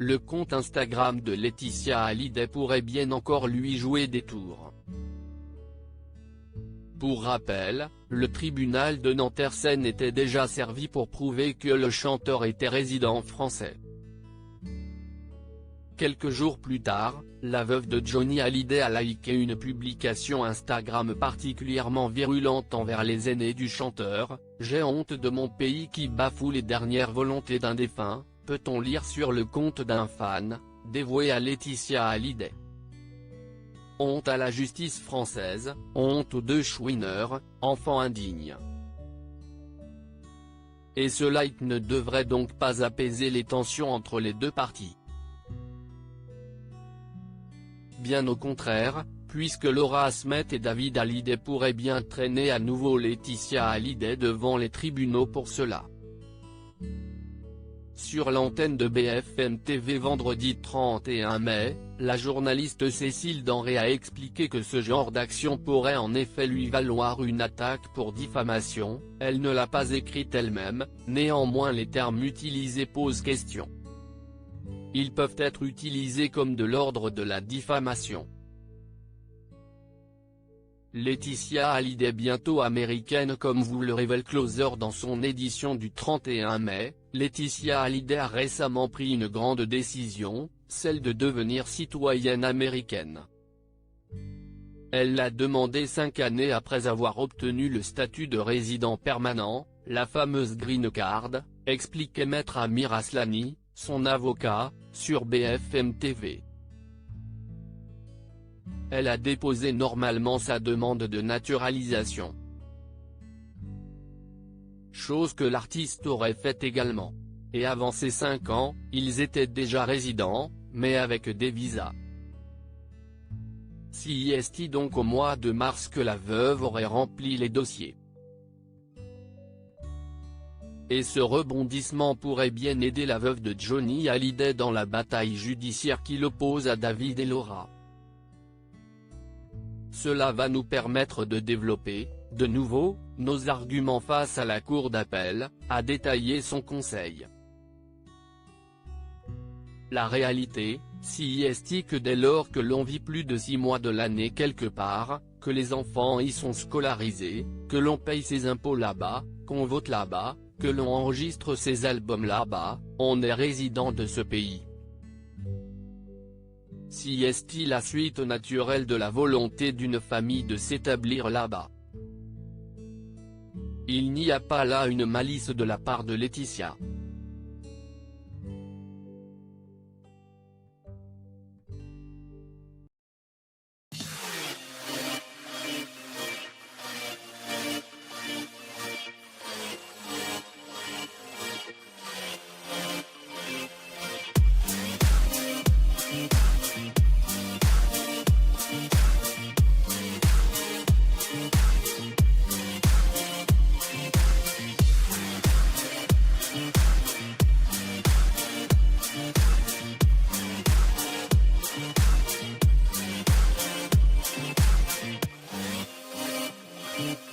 le compte Instagram de Laetitia Hallyday pourrait bien encore lui jouer des tours. Pour rappel, le tribunal de Nanterre s'en était déjà servi pour prouver que le chanteur était résident français. Quelques jours plus tard, la veuve de Johnny Hallyday a liké une publication Instagram particulièrement virulente envers les aînés du chanteur. « J'ai honte de mon pays qui bafoue les dernières volontés d'un défunt », peut-on lire sur le compte d'un fan, dévoué à Laetitia Hallyday. Honte à la justice française, honte aux deux chouineurs, enfants indignes. Et ce like ne devrait donc pas apaiser les tensions entre les deux parties. Bien au contraire, puisque Laura Asmet et David Hallyday pourraient bien traîner à nouveau Laetitia Hallyday devant les tribunaux pour cela. Sur l'antenne de BFM TV vendredi 31 mai, la journaliste Cécile Denré a expliqué que ce genre d'action pourrait en effet lui valoir une attaque pour diffamation. Elle ne l'a pas écrite elle-même, néanmoins les termes utilisés posent question. Ils peuvent être utilisés comme de l'ordre de la diffamation. Laetitia Hallyday bientôt américaine comme vous le révèle Closer dans son édition du 31 mai, Laetitia Hallyday a récemment pris une grande décision, celle de devenir citoyenne américaine. Elle l'a demandé 5 années après avoir obtenu le statut de résident permanent, la fameuse Green Card, expliquait Maître Amir Aslani, son avocat, sur BFM TV. Elle a déposé normalement sa demande de naturalisation. Chose que l'artiste aurait faite également. Et avant ces 5 ans, ils étaient déjà résidents, mais avec des visas. C'est donc au mois de mars que la veuve aurait rempli les dossiers. Et ce rebondissement pourrait bien aider la veuve de Johnny Hallyday dans la bataille judiciaire qui l'oppose à David et Laura. Cela va nous permettre de développer, de nouveau, nos arguments face à la cour d'appel, a détaillé son conseil. La réalité, c'est que dès lors que l'on vit plus de 6 mois de l'année quelque part, que les enfants y sont scolarisés, que l'on paye ses impôts là-bas, qu'on vote là-bas, que l'on enregistre ses albums là-bas, on est résident de ce pays. C'est la suite naturelle de la volonté d'une famille de s'établir là-bas. Il n'y a pas là une malice de la part de Laetitia. Mm-hmm.